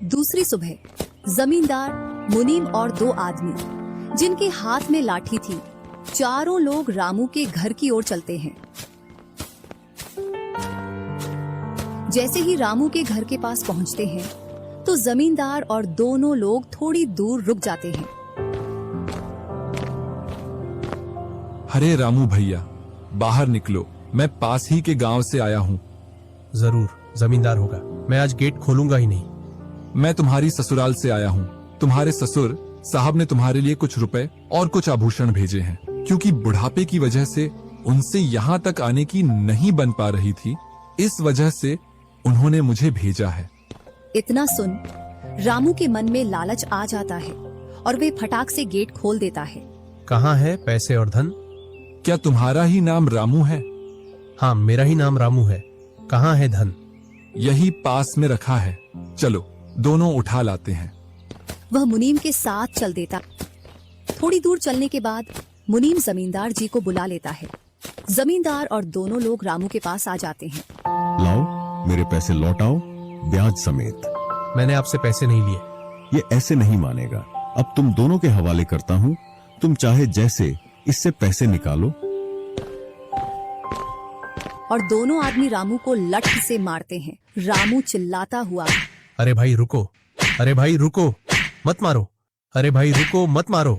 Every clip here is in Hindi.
दूसरी सुबह जमींदार, मुनीम और दो आदमी जिनके हाथ में लाठी थी, चारों लोग रामू के घर की ओर चलते हैं। जैसे ही रामू के घर के पास पहुंचते हैं तो जमींदार और दोनों लोग थोड़ी दूर रुक जाते हैं। अरे रामू भैया, बाहर निकलो, मैं पास ही के गांव से आया हूँ। जरूर, जमींदार होगा। मैं आज गेट खोलूंगा ही नहीं। मैं तुम्हारी ससुराल से आया हूँ। तुम्हारे ससुर साहब ने तुम्हारे लिए कुछ रुपए और कुछ आभूषण भेजे हैं, क्योंकि बुढ़ापे की वजह से उनसे यहाँ तक आने की नहीं बन पा रही थी, इस वजह से उन्होंने मुझे भेजा है। इतना सुन रामू के मन में लालच आ जाता है और वे फटाक से गेट खोल देता है। कहाँ है पैसे और धन? क्या तुम्हारा ही नाम रामू है? हाँ, मेरा ही नाम रामू है। कहाँ है धन? यही पास में रखा है, चलो दोनों उठा लाते हैं। वह मुनीम के साथ चल देता। थोड़ी दूर चलने के बाद मुनीम जमींदार जी को बुला लेता है। जमींदार और दोनों लोग रामू के पास आ जाते हैं। लाओ, मेरे पैसे लौटाओ, ब्याज समेत। मैंने आपसे पैसे नहीं लिए। ये ऐसे नहीं मानेगा। अब तुम दोनों के हवाले करता हूँ, तुम चाहे जैसे इससे पैसे निकालो। और दोनों आदमी रामू को लठ से मारते हैं। रामू चिल्लाता हुआ, अरे भाई रुको, अरे भाई रुको, मत मारो, अरे भाई रुको, मत मारो।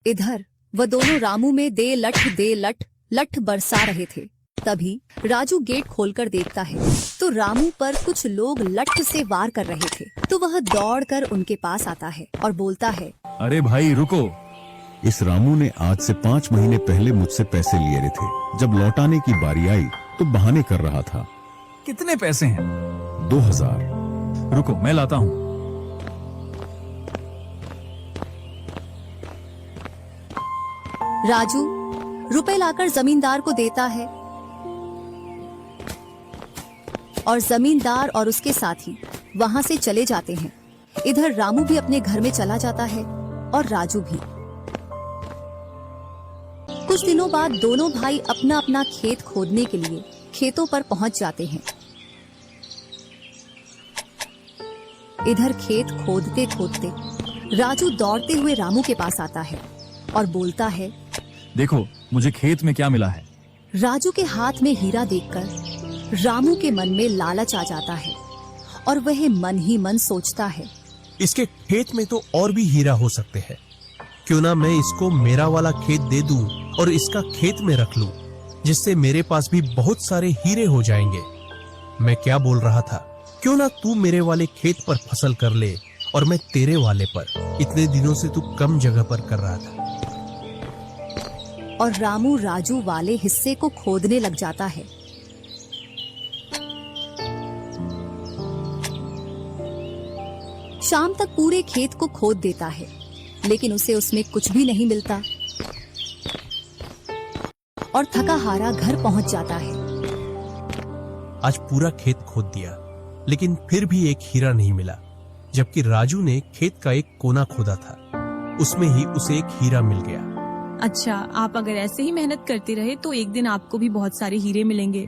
इधर वह दोनों रामू में दे लठ लठ बरसा रहे थे। तभी राजू गेट खोलकर देखता है तो रामू पर कुछ लोग लठ से वार कर रहे थे। तो वह दौड़कर उनके पास आता है और बोलता है, अरे भाई रुको। इस रामू ने आज से 5 महीने पहले मुझसे पैसे लिए थे। जब लौटाने की बारी आई तो बहाने कर रहा था। कितने पैसे हैं? 2000। रुको, मैं लाता हूँ। राजू रुपए लाकर जमींदार को देता है और जमींदार और उसके साथी वहां से चले जाते हैं। इधर रामू भी अपने घर में चला जाता है और राजू भी। कुछ दिनों बाद दोनों भाई अपना अपना खेत खोदने के लिए खेतों पर पहुंच जाते हैं। इधर खेत खोदते खोदते राजू दौड़ते हुए रामू के पास आता है और बोलता है, देखो मुझे खेत में क्या मिला है। राजू के हाथ में हीरा देखकर रामू के मन में लालच आ जाता है और वह मन ही मन सोचता है, इसके खेत में तो और भी हीरा हो सकते हैं। क्यों ना मैं इसको मेरा वाला खेत दे दूं और इसका खेत में रख लूं, जिससे मेरे पास भी बहुत सारे हीरे हो जाएंगे। मैं क्या बोल रहा था, क्यों ना तू मेरे वाले खेत पर फसल कर ले और मैं तेरे वाले पर। इतने दिनों से तू कम जगह पर कर रहा था। और रामू राजू वाले हिस्से को खोदने लग जाता है। शाम तक पूरे खेत को खोद देता है, लेकिन उसे उसमें कुछ भी नहीं मिलता और थका हारा घर पहुंच जाता है। आज पूरा खेत खोद दिया, लेकिन फिर भी एक हीरा नहीं मिला, जबकि राजू ने खेत का एक कोना खोदा था, उसमें ही उसे एक हीरा मिल गया। अच्छा, आप अगर ऐसे ही मेहनत करते रहे तो एक दिन आपको भी बहुत सारे हीरे मिलेंगे।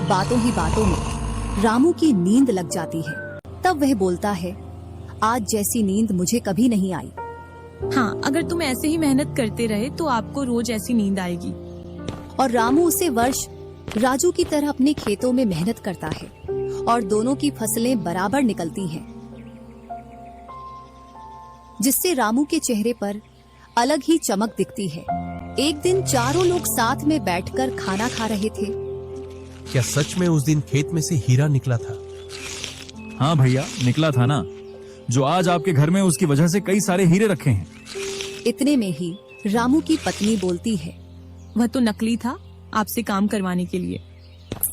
बातों ही बातों में रामू की नींद लग जाती है। तब वह बोलता है, आज जैसी नींद मुझे कभी नहीं आई। हाँ, अगर तुम ऐसे ही मेहनत करते रहे तो आपको रोज ऐसी नींद आएगी। और रामू उसे वर्ष राजू की तरह अपने खेतों में मेहनत करता है और दोनों की फसलें बराबर निकलती हैं, जिससे रामू के चेहरे पर अलग ही चमक दिखती है। एक दिन चारों लोग साथ में बैठकर खाना खा रहे थे। क्या सच में उस दिन खेत में से हीरा निकला था? हाँ भैया, निकला था ना। जो आज आपके घर में, उसकी वजह से कई सारे हीरे रखे हैं। इतने में ही रामू की पत्नी बोलती है, वह तो नकली था, आपसे काम करवाने के लिए।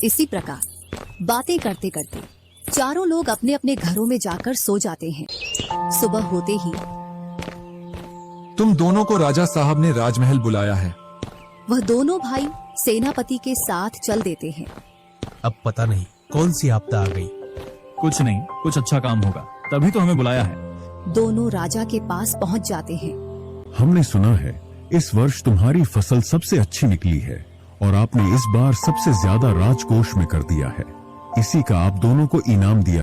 इसी प्रकार बातें करते करते चारों लोग अपने अपने घरों में जाकर सो जाते हैं। सुबह होते ही तुम दोनों को राजा साहब ने राजमहल बुलाया है। वह दोनों भाई सेनापति के साथ चल देते हैं। अब पता नहीं कौन सी आपदा आ गई। कुछ नहीं, कुछ अच्छा काम होगा, तभी तो हमें बुलाया है। दोनों राजा के पास पहुंच जाते हैं। हमने सुना है इस वर्ष तुम्हारी फसल सबसे अच्छी निकली है और आपने इस बार सबसे ज्यादा राजकोष में कर दिया है। इसी का आप दोनों को इनाम दिया